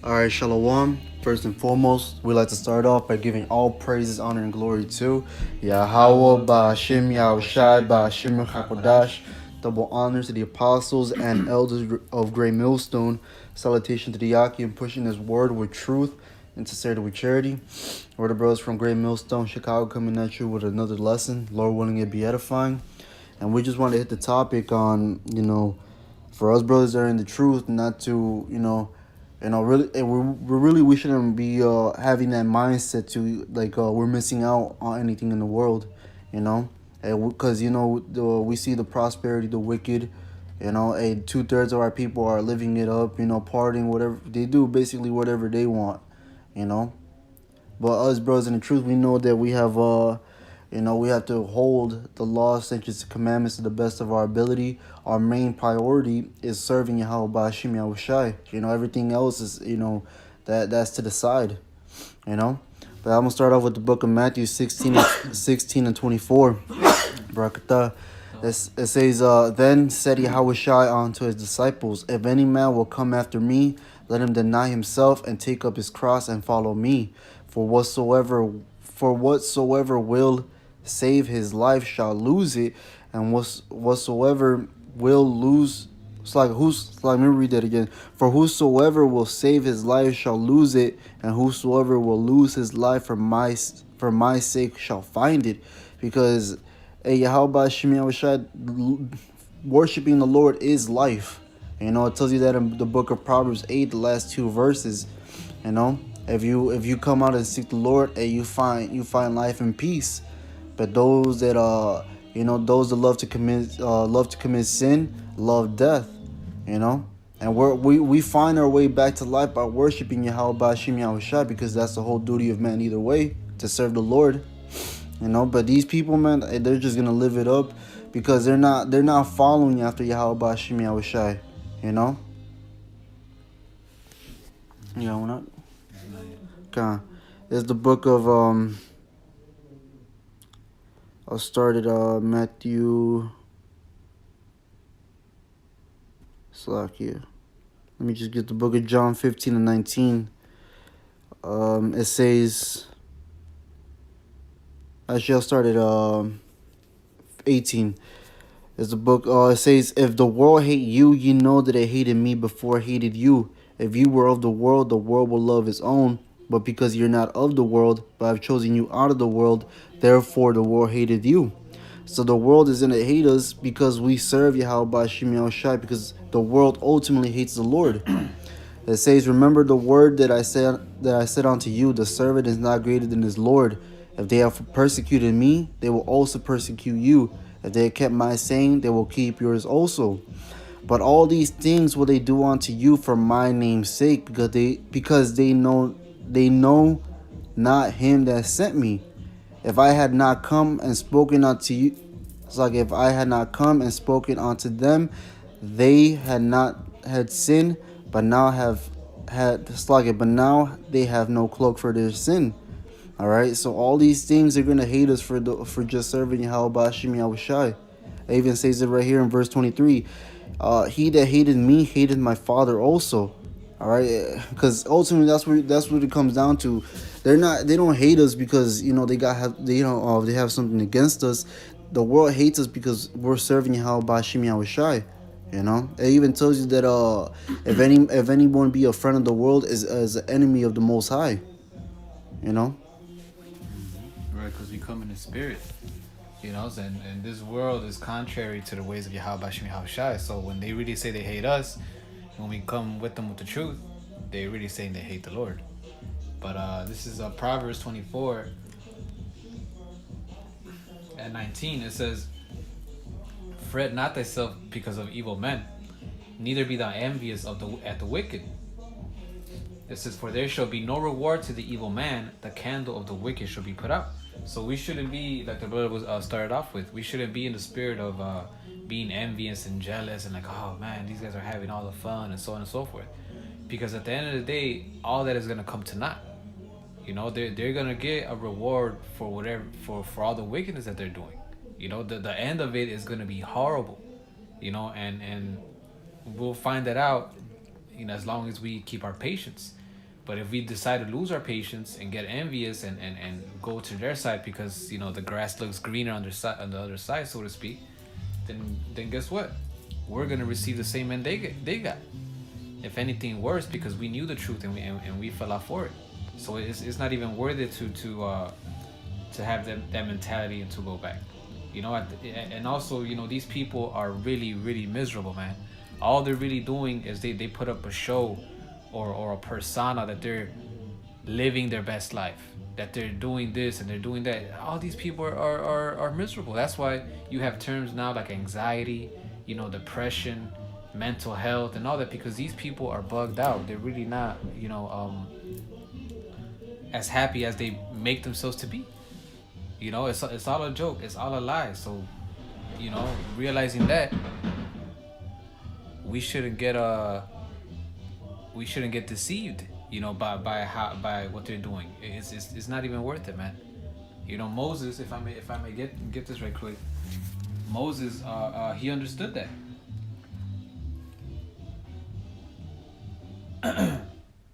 All right, Shalom. First and foremost, we like to start off by giving all praises, honor, and glory to Yahweh, Ba'Hashem, Yahushai, Ba'Hashem, Hakodash. Double honors to the apostles and elders of Great Millstone. Salutation to the Yaki and pushing his word with truth and sincerity with charity. We're the brothers from Great Millstone, Chicago, coming at you with another lesson. Lord willing, it be edifying. And we just want to hit the topic on, for us brothers that are in the truth, not to, really, we shouldn't be having that mindset to like we're missing out on anything in the world, because we see the prosperity, the wicked, 2/3 of our people are living it up, partying, whatever they do, basically whatever they want, you know. But us brothers in the truth, we know that we have we have to hold the law, statutes, and commandments to the best of our ability. Our main priority is serving Yahweh Ba'Hashem Yahushai. Everything else is, that's to the side, But I'm going to start off with the book of Matthew 16 and 24. Barakatah. It says, Then said Yahushai unto his disciples, If any man will come after me, let him deny himself and take up his cross and follow me. For whatsoever will save his life shall lose it, and whatsoever will lose. Let me read that again. For whosoever will save his life shall lose it, and whosoever will lose his life for my sake shall find it. Because Yahweh Shemi worshiping the Lord is life. It tells you that in the book of Proverbs 8, the last two verses. If you come out and seek the Lord, and you find life and peace. But those that those that love to commit sin, love death. And we find our way back to life by worshiping Yahweh Ba'Hashem Yahushai, because that's the whole duty of man either way, to serve the Lord. But these people, man, they're just gonna live it up because they're not following after Yahweh Ba'Hashem Yahushai. Yeah, we're not. Okay. It's the book of I'll start at Matthew. Slack here. Let me just get the book of John 15 and 19. It says. Actually, I'll start at 18. It's the book. It says, If the world hate you, you know that it hated me before it hated you. If you were of the world will love its own. But because you're not of the world, but I've chosen you out of the world, therefore the world hated you. So the world is going to hate us because we serve Yahweh Ba'Hashem Yahushai, because the world ultimately hates the Lord. It says, Remember the word that I said unto you, the servant is not greater than his Lord. If they have persecuted me, they will also persecute you. If they have kept my saying, they will keep yours also. But all these things will they do unto you for my name's sake, because they know not him that sent me. If I had not come and spoken unto you, if I had not come and spoken unto them, they had not had sin, but now they have no cloak for their sin. All right, so all these things are gonna hate us for just serving Yahweh Ba'Hashem Yahushai. It even says it right here in verse 23. He that hated me hated my Father also. All right, because ultimately that's what it comes down to. They don't hate us because they have something against us. The world hates us because we're serving Yahweh Ba'Hashem Yahushai. It even tells you that if anyone be a friend of the world is an enemy of the Most High. Right, because we come in the spirit, and this world is contrary to the ways of Yahweh Ba'Hashem Yahushai. So when they really say they hate us, when we come with them with the truth, they're really saying they hate the Lord. But this is Proverbs 24 and 19. It says, Fret not thyself because of evil men, neither be thou envious at the wicked. It says, For there shall be no reward to the evil man, the candle of the wicked shall be put out. So we shouldn't be, like the brother was started off with, we shouldn't be in the spirit of being envious and jealous and like, oh man, these guys are having all the fun and so on and so forth. Because at the end of the day, all that is going to come to naught. They're going to get a reward for whatever, for all the wickedness that they're doing. The end of it is going to be horrible, and we'll find that out, as long as we keep our patience. But if we decide to lose our patience and get envious and go to their side because the grass looks greener on the other side, so to speak, then guess what? We're gonna receive the same end they got. If anything worse, because we knew the truth and we fell out for it. So it's not even worth it to have that mentality and to go back. And also these people are really really miserable, man. All they're really doing is they put up a show or a persona that they're living their best life, that they're doing this and they're doing that. All these people are miserable. That's why you have terms now like anxiety, depression, mental health and all that, because these people are bugged out. They're really not as happy as they make themselves to be. It's all a joke, it's all a lie. So realizing that, we shouldn't get deceived by what they're doing. It's not even worth it, man. Moses, if I may get this right quick, Moses he understood that.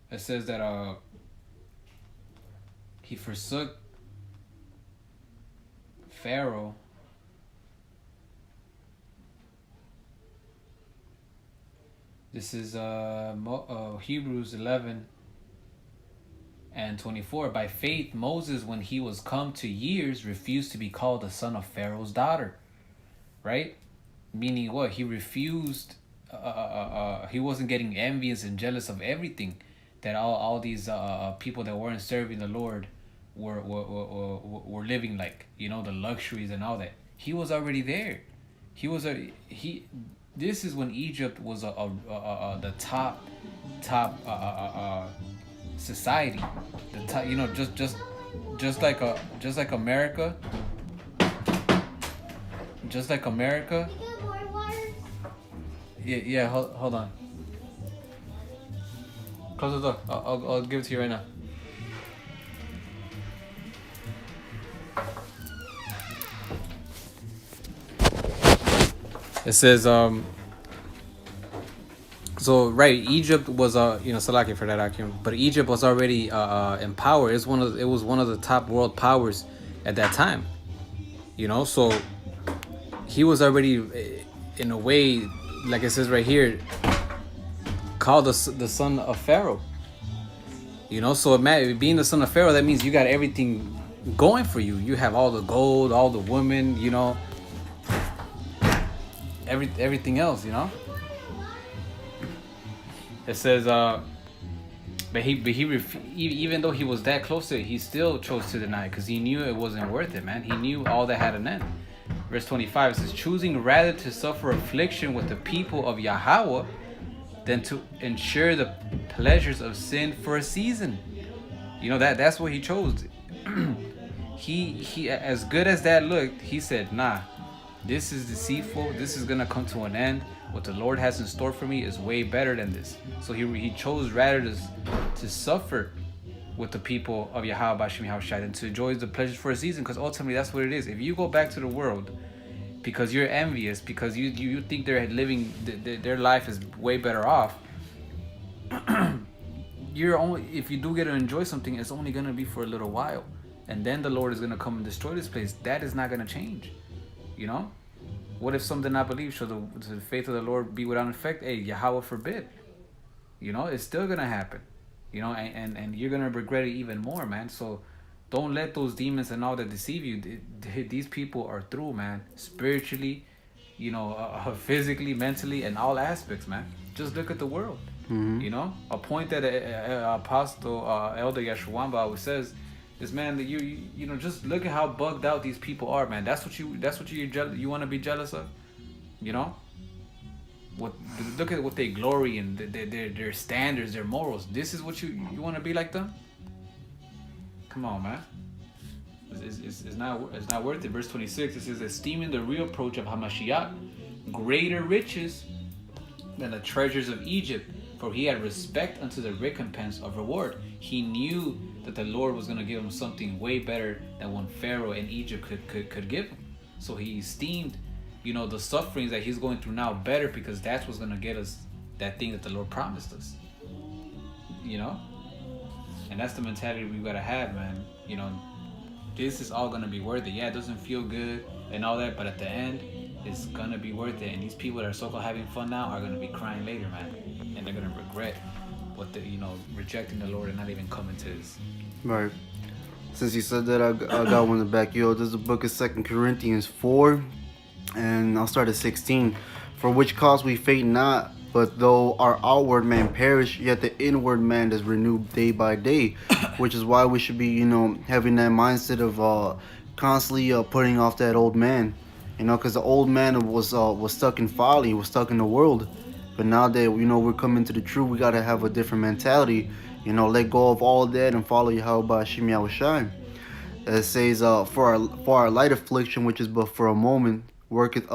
It says that he forsook Pharaoh This is Hebrews 11 and 24. By faith, Moses, when he was come to years, refused to be called the son of Pharaoh's daughter. Right? Meaning what? He refused. He wasn't getting envious and jealous of everything that all these people that weren't serving the Lord were living like. The luxuries and all that. He was already there. This is when Egypt was the top society. The top, just like America. Just like America. Yeah. Hold on. Close the door. I'll give it to you right now. It says so right, Egypt was Salaki for that argument, but Egypt was already in power. It was one of the top world powers at that time. So he was already in a way, like it says right here, called the son of Pharaoh. So being the son of Pharaoh, that means you got everything going for you. You have all the gold, all the women, everything else, It says, but even though he was that close to it, he still chose to deny it because he knew it wasn't worth it, man. He knew all that had an end. Verse 25 says, choosing rather to suffer affliction with the people of Yahweh than to ensure the pleasures of sin for a season. That's what he chose. he as good as that looked, he said, nah, this is deceitful. This is gonna come to an end. What the Lord has in store for me is way better than this. So he chose rather to suffer with the people of Yahweh Bashim Yahushai than to enjoy the pleasures for a season. Because ultimately that's what it is. If you go back to the world because you're envious, because you think they're living their life is way better off, if you do get to enjoy something, it's only gonna be for a little while, and then the Lord is gonna come and destroy this place. That is not gonna change. What if some did not believe? Shall the faith of the Lord be without effect? Hey, Yahweh forbid. It's still gonna happen. And you're gonna regret it even more, man. So don't let those demons and all that deceive you. These people are through, man. Spiritually, physically, mentally, and all aspects, man. Just look at the world. Mm-hmm. A point that Apostle Elder Yeshua always says is, man, that you just look at how bugged out these people are, man. That's what you want to be jealous of, Look at what they glory in, their standards, their morals. This is what you want to be like them. Come on, man. It's not worth it. Verse 26, it says, esteeming the real approach of Hamashiach greater riches than the treasures of Egypt, for he had respect unto the recompense of reward. He knew that the Lord was going to give him something way better than what Pharaoh and Egypt could give him. So he esteemed, the sufferings that he's going through now better, because that's what's going to get us that thing that the Lord promised us. And that's the mentality we gotta have, man. You know, this is all gonna be worth it. Yeah, it doesn't feel good and all that, but at the end, it's gonna be worth it. And these people that are so-called having fun now are gonna be crying later, man, and they're gonna regret what the rejecting the Lord and not even coming to His. Right. Since you said that, I got one in the back. Yo, this is the book of 2 Corinthians 4, and I'll start at 16. For which cause we faint not, but though our outward man perish, yet the inward man is renewed day by day. Which is why we should be, having that mindset of constantly putting off that old man. Because the old man was stuck in folly, was stuck in the world. But now that we're coming to the truth, we gotta have a different mentality. Let go of all that and follow Yahweh Hashem Yahushai. It says, for our light affliction, which is but for a moment, worketh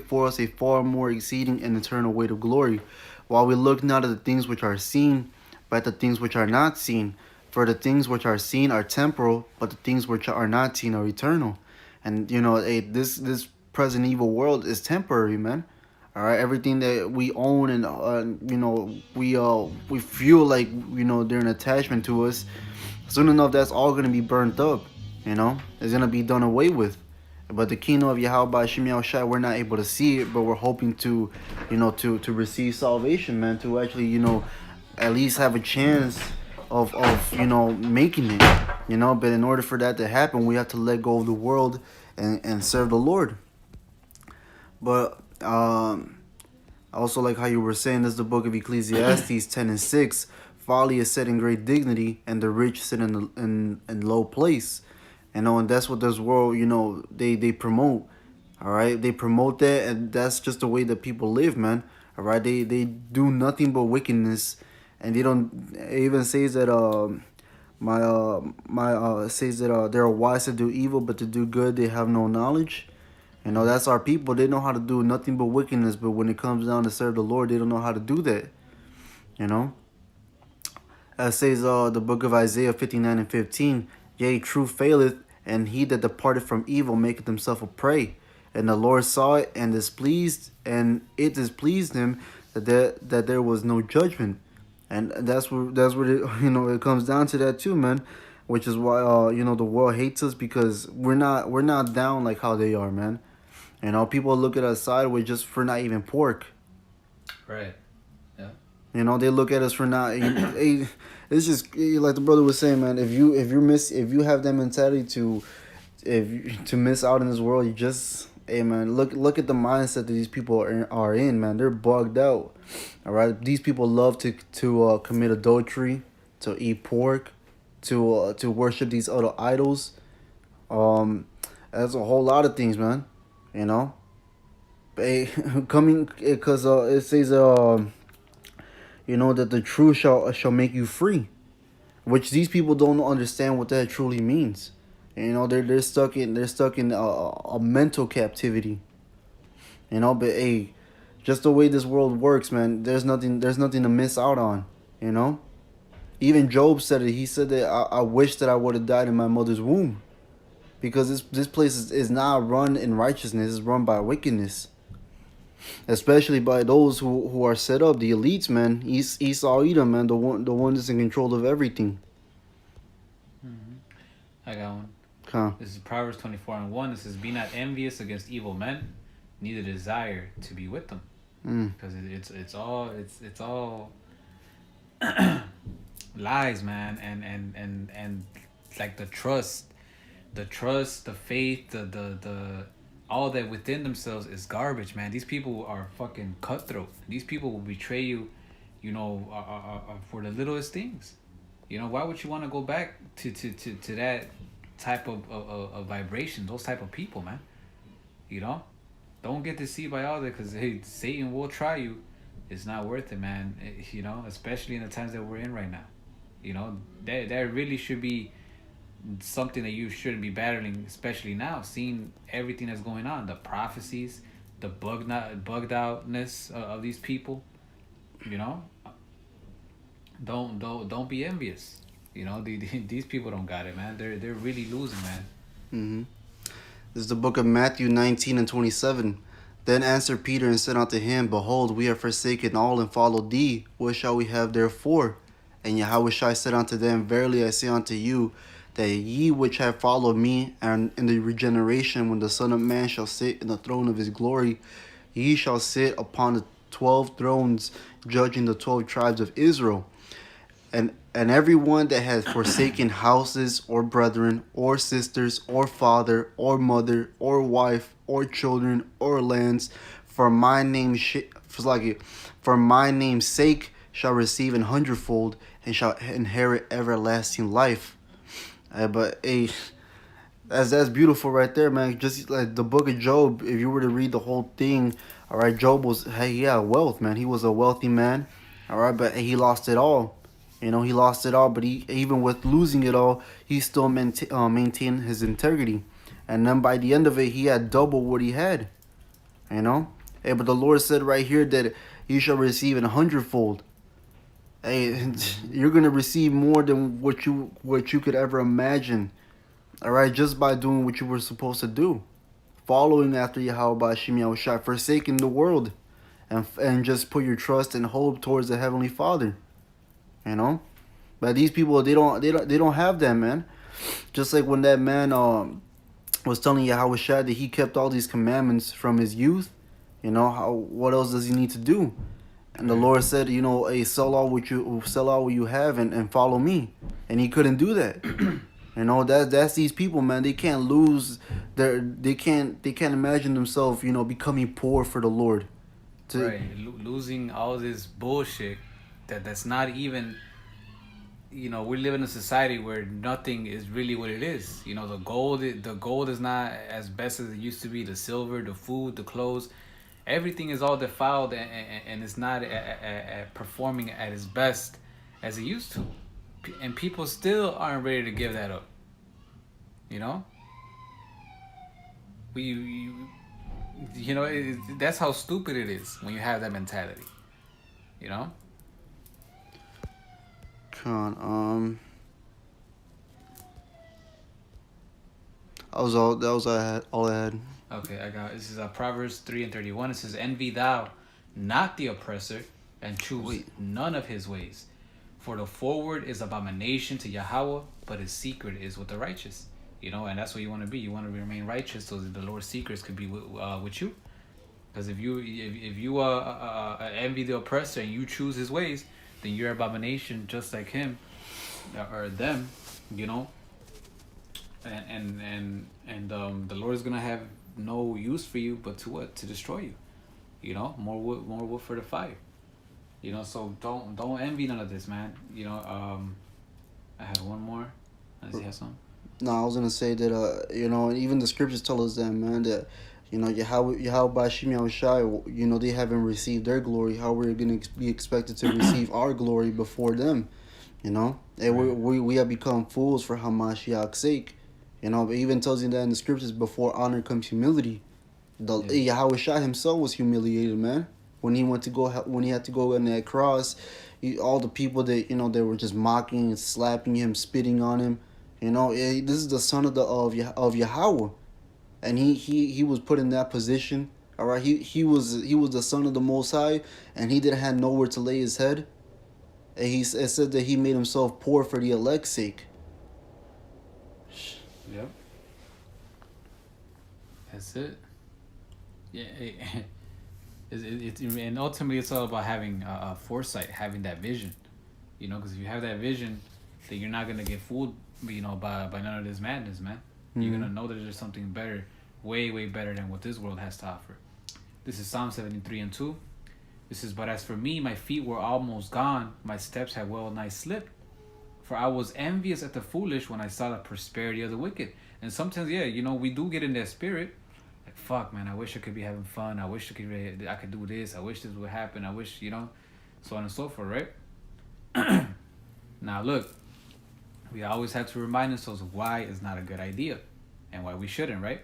for us a far more exceeding and eternal weight of glory, while we look not at the things which are seen, but at the things which are not seen. For the things which are seen are temporal, but the things which are not seen are eternal. And this present evil world is temporary, man. All right, everything that we own and we feel like they're an attachment to us. Soon enough, that's all gonna be burnt up. It's gonna be done away with. But the kingdom of Yahweh Hashem Yahushai, we're not able to see it, but we're hoping to, to receive salvation, man. To actually, at least have a chance of making it. But in order for that to happen, we have to let go of the world and serve the Lord. But I also like how you were saying, this is the book of Ecclesiastes 10 and 6. Folly is set in great dignity, and the rich sit in low place. And that's what this world, they promote. All right, they promote that, and that's just the way that people live, man. All right, they do nothing but wickedness, and they don't. It even says that says that they're wise to do evil, but to do good they have no knowledge. That's our people. They know how to do nothing but wickedness, but when it comes down to serve the Lord, they don't know how to do that. As says the book of Isaiah 59 and 15, yea, truth faileth, and he that departed from evil maketh himself a prey. And the Lord saw it and displeased, and it displeased him that there was no judgment. And that's what it, it comes down to that too, man. Which is why the world hates us, because we're not down like how they are, man. People look at us sideways just for not eating pork. Right. Yeah. They look at us for not. It's just like the brother was saying, man. If you have that mentality to miss out in this world, you just, hey, man, look at the mindset that these people are in, man. They're bugged out. All right, these people love to commit adultery, to eat pork, to worship these other idols. That's a whole lot of things, man. Coming because it says that the truth shall make you free, which these people don't understand what that truly means. They're stuck in a mental captivity. But hey, just the way this world works, man, there's nothing to miss out on. Even Job said it. He said that I wish that I would have died in my mother's womb, because this place is not run in righteousness. It's run by wickedness, especially by those who are set up, the elites, man. Esau Edom, man, the one that's in control of everything. I got one. Huh. This is Proverbs 24 and 1. It says, be not envious against evil men, neither desire to be with them. Because it's all lies, man, and like the trust, the faith, the all that within themselves is garbage, man. These people are fucking cutthroat. These people will betray you, for the littlest things. Why would you want to go back to that type of vibration, those type of people, man? Don't get deceived by all that, because hey, Satan will try you. It's not worth it, man. Especially in the times that we're in right now. That really should be something that you shouldn't be battling, especially now, seeing everything that's going on, the prophecies, the bugged outness of these people. Don't be envious. These people don't got it, man. They're really losing, man. This is the book of Matthew 19 and 27. Then answered Peter and said unto him, behold, we have forsaken all and followed thee. What shall we have therefore? And Yahushua said unto them, Verily I say unto you, that ye which have followed me, and in the regeneration, when the Son of Man shall sit in the throne of his glory, ye shall sit upon the 12 thrones, judging the 12 tribes of Israel. And everyone that has forsaken houses, or brethren, or sisters, or father, or mother, or wife, or children, or lands, for my for my name's sake, shall receive an hundredfold, and shall inherit everlasting life. But hey, that's beautiful right there, man. Just like the book of Job, if you were to read the whole thing, all right, Job was, hey, yeah, wealth, man. He was a wealthy man, all right, but he lost it all. He lost it all, but he, even with losing it all, he still maintained his integrity. And then by the end of it, he had double what he had, you know. Hey, but the Lord said right here that you shall receive an hundredfold. Hey, you're gonna receive more than what you could ever imagine. All right, just by doing what you were supposed to do, following after Yahweh Hashem Yahushua, forsaking the world, and just put your trust and hope towards the Heavenly Father. You know, but these people they don't have that, man. Just like when that man was telling Yahweh that he kept all these commandments from his youth. What else does he need to do? And the Lord said, hey, sell all what you have and follow me. And he couldn't do that. That's these people, man. They can't lose they can't imagine themselves, becoming poor for the Lord. Right, losing all this bullshit that's not even. We live in a society where nothing is really what it is. The gold is not as best as it used to be. The silver, the food, the clothes, everything is all defiled and it's not performing at its best as it used to. And people still aren't ready to give that up. That's how stupid it is when you have that mentality. That was all I had. Okay, I got this is Proverbs 3:31. It says, "Envy thou not the oppressor, and choose none of his ways. For the forward is abomination to Yahweh, but his secret is with the righteous." And that's what you want to be. You want to remain righteous so that the Lord's secrets could be with you. Because if you envy the oppressor and you choose his ways, then you're abomination just like him or them. And the Lord is gonna have no use for you but to what? To destroy you. More wood for the fire. So don't envy none of this, man. I had one more. Does he have something? No, I was gonna say that even the scriptures tell us that, man, that Yahweh Hashem Yahushua, they haven't received their glory. How we're gonna be expected to receive our glory before them? And we have become fools for Hamashiach's sake. But even tells you that in the scriptures, before honor comes humility. Yahweh Shai himself was humiliated, man. When he had to go on that cross, all the people that they were just mocking and slapping him, spitting on him. This is the son of Yahweh, and he was put in that position. All right, he was the son of the Most High, and he didn't have nowhere to lay his head. And it said that he made himself poor for the elect's sake. Yep. That's it. Yeah. And ultimately, it's all about having foresight, having that vision. Because if you have that vision, then you're not gonna get fooled, by none of this madness, man. Mm-hmm. You're gonna know that there's something better, way, way better than what this world has to offer. This is Psalm 73:2. This is, "But as for me, my feet were almost gone, my steps had well nigh slipped. For I was envious at the foolish when I saw the prosperity of the wicked." And sometimes, we do get in that spirit. Like, fuck, man, I wish I could be having fun. I wish I could do this. I wish this would happen. I wish, so on and so forth, right? Now, look, we always have to remind ourselves of why it's not a good idea and why we shouldn't, right?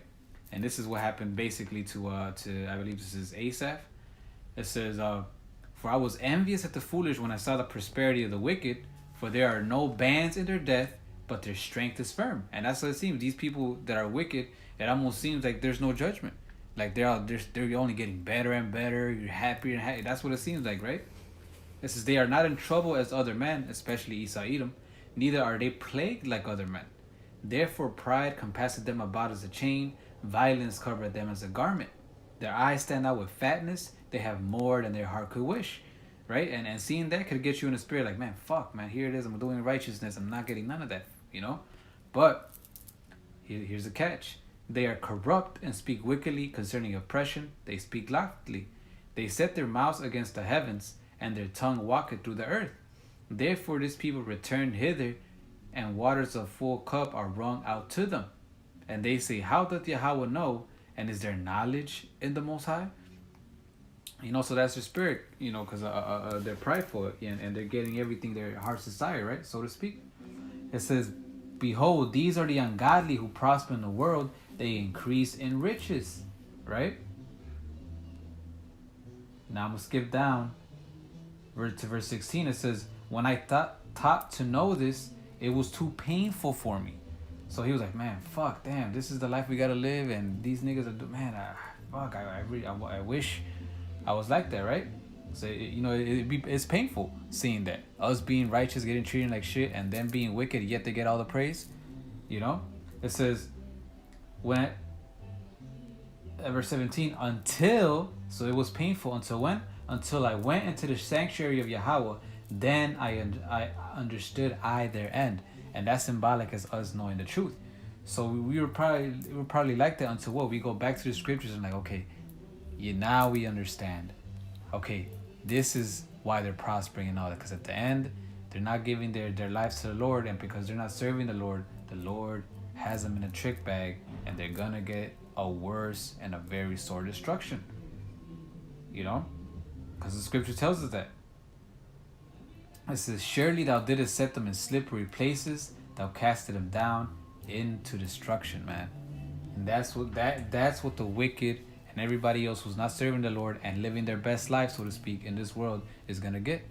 And this is what happened basically to I believe this is Asaph. It says, "For I was envious at the foolish when I saw the prosperity of the wicked, for there are no bands in their death, but their strength is firm." And that's what it seems. These people that are wicked, it almost seems like there's no judgment. Like they're only getting better and better. You're happier and happier. That's what it seems like, right? It says, they are not in trouble as other men, especially Esau Edom, neither are they plagued like other men. Therefore pride compasseth them about as a chain, violence covereth them as a garment. Their eyes stand out with fatness, they have more than their heart could wish. Right? And seeing that could get you in the spirit like, man, fuck, man, here it is, I'm doing righteousness, I'm not getting none of that, you know? But here's the catch. They are corrupt and speak wickedly concerning oppression. They speak loftily. They set their mouths against the heavens, and their tongue walketh through the earth. Therefore this people return hither, and waters of full cup are wrung out to them. And they say, how doth Yahweh know? And is there knowledge in the Most High? You know, so that's their spirit, you know, because they're prideful, and they're getting everything their hearts desire, right? So to speak. It says, behold, these are the ungodly who prosper in the world. They increase in riches, right? Now I'm going to skip down to verse 16. It says, when I taught to know this, it was too painful for me. So he was like, man, fuck, damn, this is the life we got to live. And these niggas are, man, fuck, I wish I was like that, right? So, it's painful seeing that. Us being righteous, getting treated like shit, and them being wicked, yet they get all the praise. You know? It says, verse 17, so it was painful until when? Until I went into the sanctuary of Yahweh, then I understood their end. And that's symbolic as us knowing the truth. So we were probably like that until what? We go back to the scriptures and like, okay, now we understand. Okay, this is why they're prospering and all that. Because at the end, they're not giving their lives to the Lord. And because they're not serving the Lord has them in a trick bag. And they're going to get a worse and a very sore destruction. You know? Because the scripture tells us that. It says, surely thou didst set them in slippery places. Thou casted them down into destruction, man. And that's what the wicked and everybody else who's not serving the Lord and living their best life, so to speak, in this world is gonna get.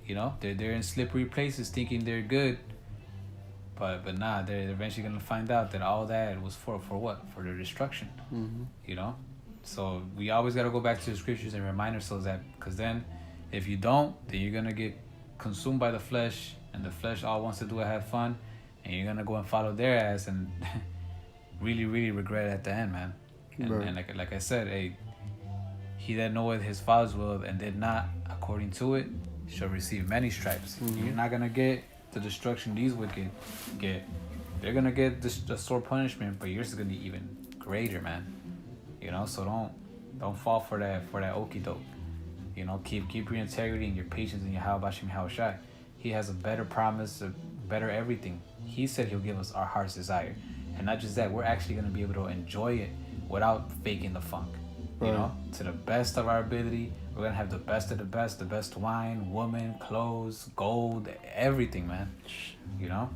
You know, they're in slippery places thinking they're good, but nah, they're eventually gonna find out that all that was for what? For their destruction. Mm-hmm. You know, so we always gotta go back to the scriptures and remind ourselves that, because then, if you don't, then you're gonna get consumed by the flesh, and the flesh all wants to do is have fun, and you're gonna go and follow their ass and really, really regret it at the end, man. And, right. and like I said, hey, he that knoweth his father's will and did not according to it shall receive many stripes. Mm-hmm. You're not gonna get the destruction these wicked get. They're gonna get the sore punishment, but yours is gonna be even greater, man. You know, so don't fall for that okie doke. You know, keep your integrity and your patience and your how Bashim how Shai. He has a better promise, a better everything. He said he'll give us our heart's desire. And not just that, we're actually gonna be able to enjoy it without faking the funk. You know, to the best of our ability. We're gonna have the best of the best wine, woman, clothes, gold, everything, man. You know,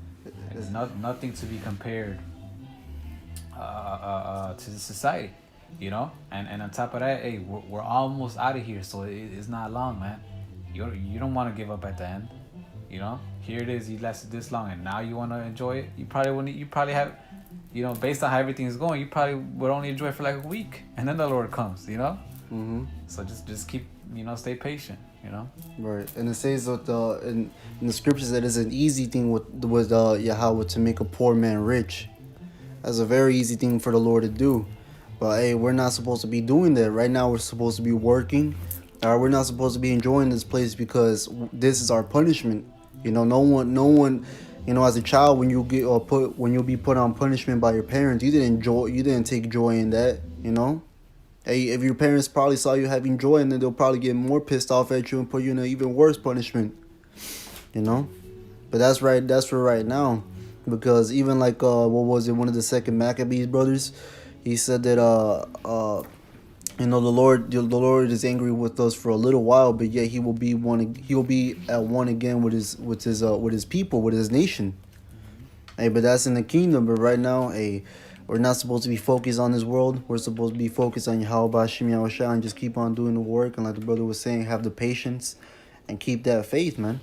it's nothing to be compared to the society. You know, and on top of that, hey, we're almost out of here, so it's not long, man. You don't want to give up at the end. You know, here it is. You lasted this long, and now you want to enjoy it. You probably have. You know, based on how everything is going, you probably would only enjoy it for like a week, and then the Lord comes, you know? Mm-hmm. So just keep, stay patient, you know? Right. And it says that in the scriptures that it's an easy thing with Yahweh to make a poor man rich. That's a very easy thing for the Lord to do. But hey, we're not supposed to be doing that. Right now we're supposed to be working. We're not supposed to be enjoying this place because this is our punishment. You know, no one as a child, when you be put on punishment by your parents, you didn't take joy in that, you know. Hey, if your parents probably saw you having joy, and then they'll probably get more pissed off at you and put you in an even worse punishment, you know. But that's for right now, because even like what was it? One of the second Maccabees brothers, he said that the Lord is angry with us for a little while, but yet He will be at one again with his people, with his nation. Hey, but that's in the kingdom. But right now, hey, we're not supposed to be focused on this world. We're supposed to be focused on Yahweh Shem Yahushua and just keep on doing the work. And like the brother was saying, have the patience and keep that faith, man.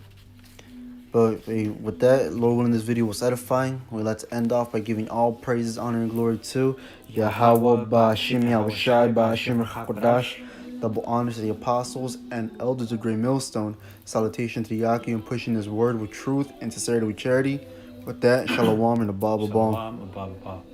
But hey, with that, Lord willing, this video was edifying. We'd like to end off by giving all praises, honor, and glory to Yahweh Ba'Shem Yahushai Ba'Shem Hakodash. Double honors to the apostles and elders of Great Millstone. Salutation to the Yaki and pushing his word with truth and sincerity with charity. With that, shalom and a baba bomb. Shalom, Abba, Abba.